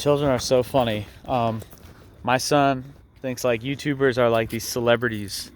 Children are so funny. My son thinks like YouTubers are like these celebrities,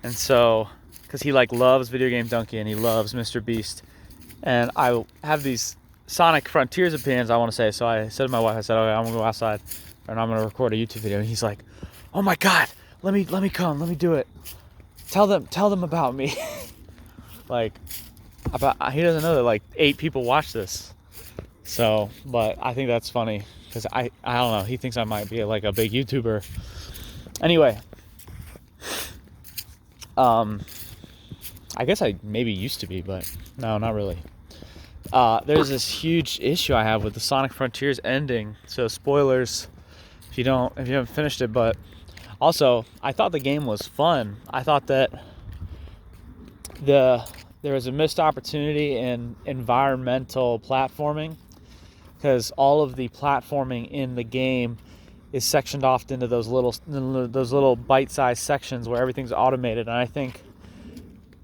and so because he like loves Video Game Donkey and he loves Mr. Beast, and I have these Sonic Frontiers opinions I want to say. So I said to my wife, I said, okay, I'm gonna go outside and I'm gonna record a YouTube video. And he's like, oh my god, let me come, let me do it. Tell them about me. Like, he doesn't know that like 8 people watch this. So, but I think that's funny because I don't know. He thinks I might be like a big YouTuber. Anyway, I guess I maybe used to be, but no, not really. There's this huge issue I have with the Sonic Frontiers ending. So spoilers if you haven't finished it. But also, I thought the game was fun. I thought that there was a missed opportunity in environmental platforming, because all of the platforming in the game is sectioned off into those little bite-sized sections where everything's automated. And I think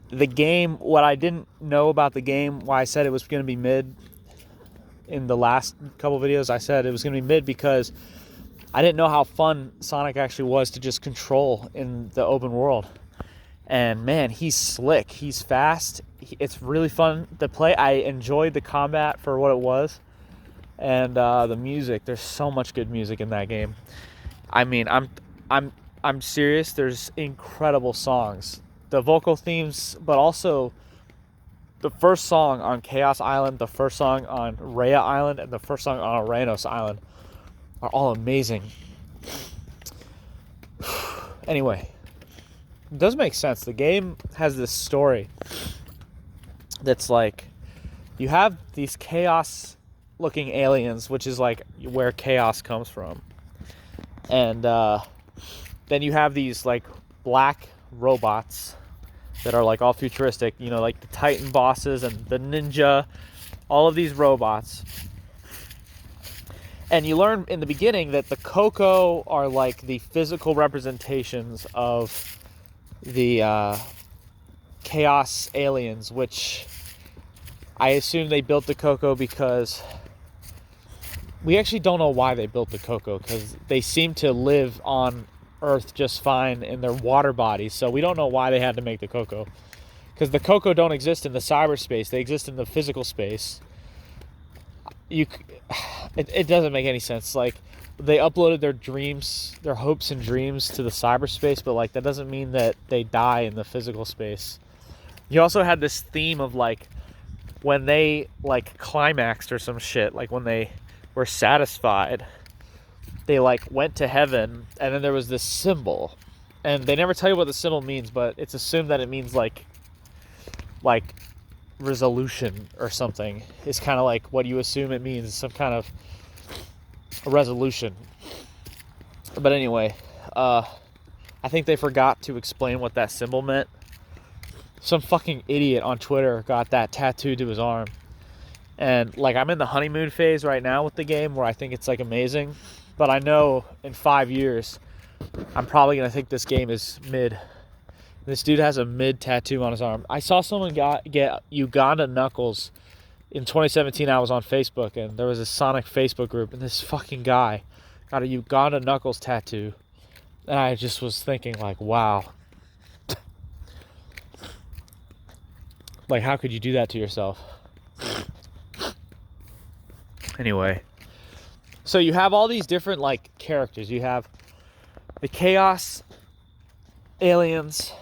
the game, what I didn't know about the game, why I said it was going to be mid in the last couple videos, I said it was going to be mid because I didn't know how fun Sonic actually was to just control in the open world. And man, he's slick, he's fast, it's really fun to play. I enjoyed the combat for what it was. And the music, there's so much good music in that game. I mean, I'm serious. There's incredible songs, the vocal themes, but also the first song on Chaos Island, the first song on Rhea Island, and the first song on Aranos Island are all amazing. Anyway, it does make sense. The game has this story that's like, you have these chaos looking aliens, which is like where chaos comes from, and then you have these like black robots that are like all futuristic, like the Titan bosses and the ninja, all of these robots. And you learn in the beginning that the Coco are like the physical representations of the chaos aliens, which I assume they built the Coco because we actually don't know why they built the Coco, because they seem to live on Earth just fine in their water bodies. So we don't know why they had to make the Coco, because the Coco don't exist in the cyberspace. They exist in the physical space. It doesn't make any sense. Like, they uploaded their dreams, their hopes and dreams to the cyberspace, but like that doesn't mean that they die in the physical space. You also had this theme of like when they like climaxed or some shit, like when they were satisfied, they like went to heaven, and then there was this symbol, and they never tell you what the symbol means, but it's assumed that it means like resolution or something. It's kind of like what you assume it means, some kind of a resolution. But anyway, I think they forgot to explain what that symbol meant. Some fucking idiot on Twitter got that tattooed to his arm. And like, I'm in the honeymoon phase right now with the game where I think it's like amazing, but I know in 5 years I'm probably gonna think this game is mid. This dude has a mid tattoo on his arm. I saw someone get Uganda Knuckles in 2017. I was on Facebook, and there was a Sonic Facebook group, and this fucking guy got a Uganda Knuckles tattoo, and I just was thinking like, wow, like how could you do that to yourself? Anyway, so you have all these different like characters. You have the Chaos aliens,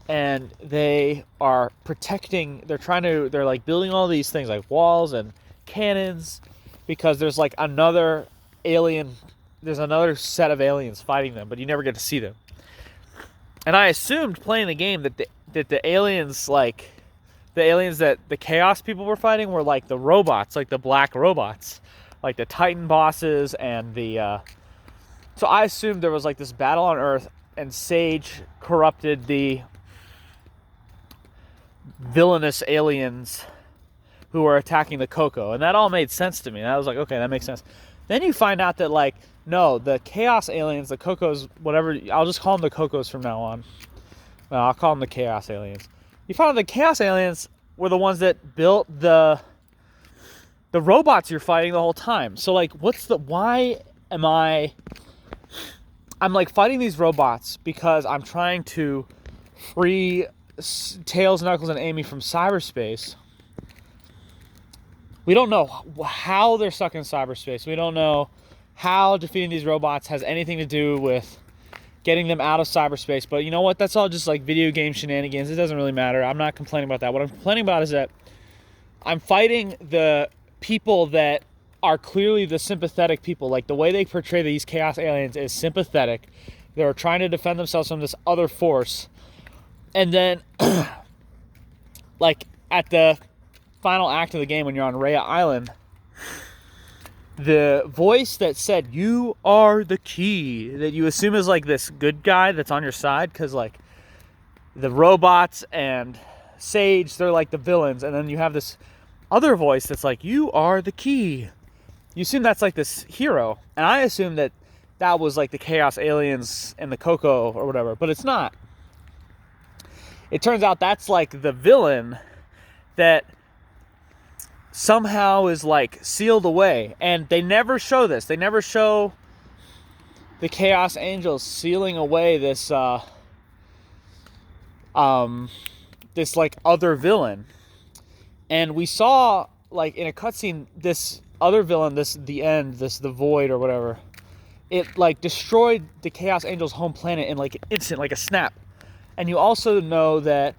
and they are protecting, they're like building all these things like walls and cannons, because there's like another set of aliens fighting them, but you never get to see them. And I assumed playing the game that the aliens, like the aliens that the Chaos people were fighting, were like the robots, like the black robots, like the Titan bosses and the so I assumed there was like this battle on Earth, and Sage corrupted the villainous aliens who were attacking the Coco, and that all made sense to me. And I was like, okay, that makes sense. Then you find out that like, no, the Chaos aliens, the Cocos, whatever, I'll just call them the Cocos from now on. No, I'll call them the Chaos aliens. You found out the Chaos aliens were the ones that built the robots you're fighting the whole time. So like, why I'm like fighting these robots because I'm trying to free Tails, Knuckles, and Amy from cyberspace. We don't know how they're stuck in cyberspace. We don't know how defeating these robots has anything to do with getting them out of cyberspace. But you know what? That's all just like video game shenanigans. It doesn't really matter. I'm not complaining about that. What I'm complaining about is that I'm fighting the people that are clearly the sympathetic people. Like, the way they portray these Chaos Aliens is sympathetic. They're trying to defend themselves from this other force. And then, like, at the final act of the game, when you're on Rhea Island, the voice that said, "You are the key," that you assume is like this good guy that's on your side, because like the robots and Sage, they're like the villains, and then you have this other voice that's like, "You are the key." You assume that's like this hero, and I assume that that was like the Chaos Aliens and the Coco or whatever, but it's not. It turns out that's like the villain that somehow is like sealed away, and they never show this. They never show the Chaos Angels sealing away this this like other villain. And we saw like in a cutscene this other villain, the Void or whatever, it like destroyed the Chaos Angels' home planet in like an instant, like a snap. And you also know that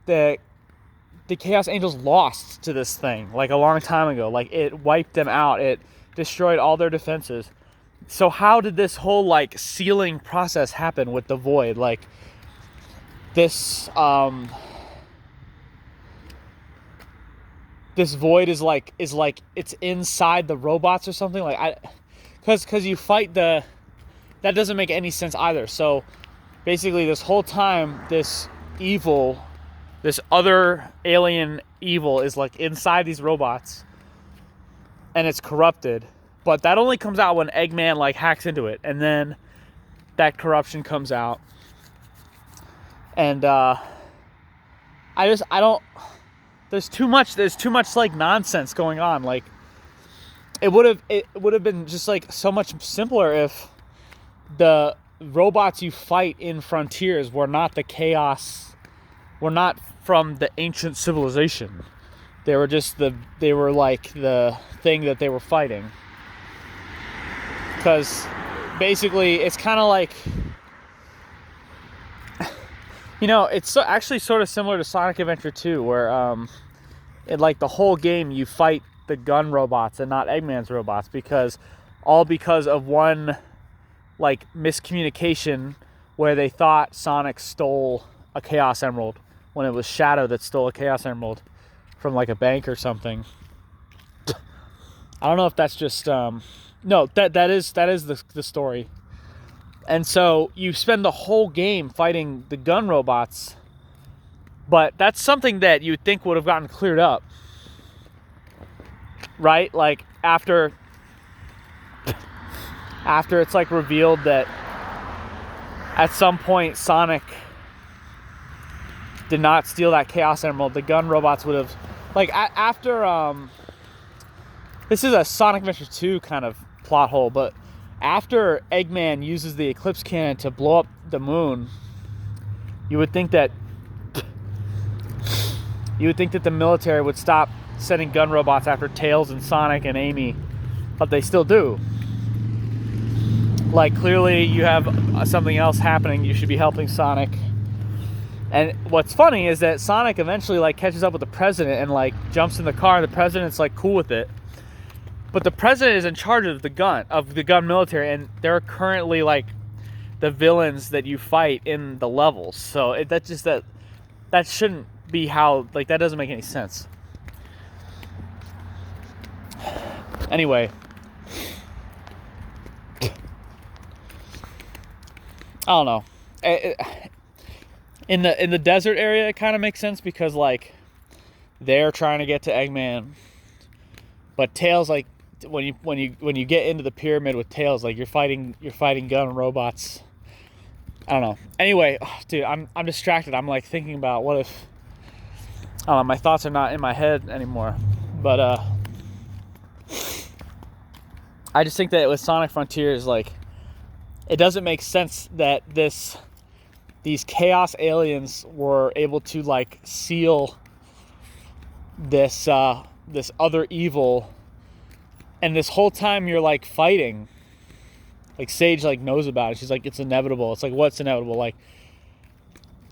the Chaos Angels lost to this thing like a long time ago. Like, it wiped them out. It destroyed all their defenses. So how did this whole like sealing process happen with the Void? Like, this this Void is like it's inside the robots or something. Like, because you fight that doesn't make any sense either. So basically this whole time, this other alien evil is like inside these robots, and it's corrupted. But that only comes out when Eggman like hacks into it, and then that corruption comes out. And there's too much like nonsense going on. Like, it would have been just like so much simpler if the robots you fight in Frontiers were not the chaos, were not from the ancient civilization. They were like the thing that they were fighting. Because basically it's kind of like, you know, it's actually sort of similar to Sonic Adventure 2, where in like the whole game you fight the gun robots and not Eggman's robots, because of one like miscommunication where they thought Sonic stole a Chaos Emerald when it was Shadow that stole a Chaos Emerald from like a bank or something. I don't know if that's just no, that is the story. And so you spend the whole game fighting the gun robots, but that's something that you would think would have gotten cleared up, right? Like after it's like revealed that at some point Sonic did not steal that Chaos Emerald, the gun robots would have, like, after this is a Sonic Adventure 2 kind of plot hole, but after Eggman uses the Eclipse Cannon to blow up the moon, you would think that the military would stop sending gun robots after Tails and Sonic and Amy, but they still do. Like, clearly you have something else happening. You should be helping Sonic. And what's funny is that Sonic eventually like catches up with the president and like jumps in the car, and the president's like cool with it. But the president is in charge of the gun military, and they're currently like the villains that you fight in the levels. So that shouldn't be how, like, that doesn't make any sense. Anyway, I don't know. In the desert area, it kind of makes sense because like they're trying to get to Eggman, but Tails, like, when you get into the pyramid with Tails, like you're fighting gun robots. I don't know. Anyway, dude, I'm distracted. I'm like thinking about what if, I don't know, my thoughts are not in my head anymore. But I just think that with Sonic Frontiers, like, it doesn't make sense that these chaos aliens were able to like seal this other evil, and this whole time you're like fighting. Like Sage like knows about it. She's like, it's inevitable. It's like, what's inevitable? Like,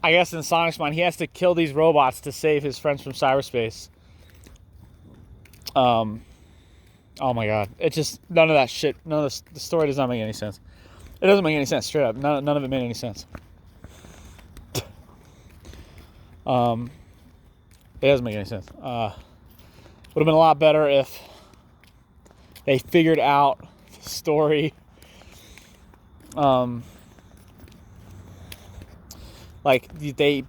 I guess in Sonic's mind, he has to kill these robots to save his friends from cyberspace. Oh my god, it's just none of that shit. None of the story does not make any sense. It doesn't make any sense, straight up. None of it made any sense. It doesn't make any sense. Would have been a lot better if they figured out the story. Like the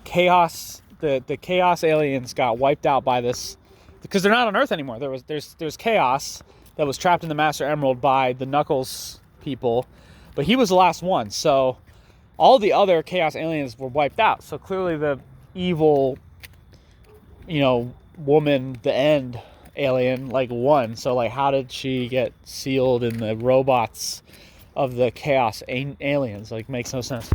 chaos aliens got wiped out by this, because they're not on Earth anymore. There's chaos that was trapped in the Master Emerald by the Knuckles people, but he was the last one. So all the other chaos aliens were wiped out. So clearly the evil, woman, the end alien, like, won. So like, how did she get sealed in the robots of the chaos aliens? Like, makes no sense.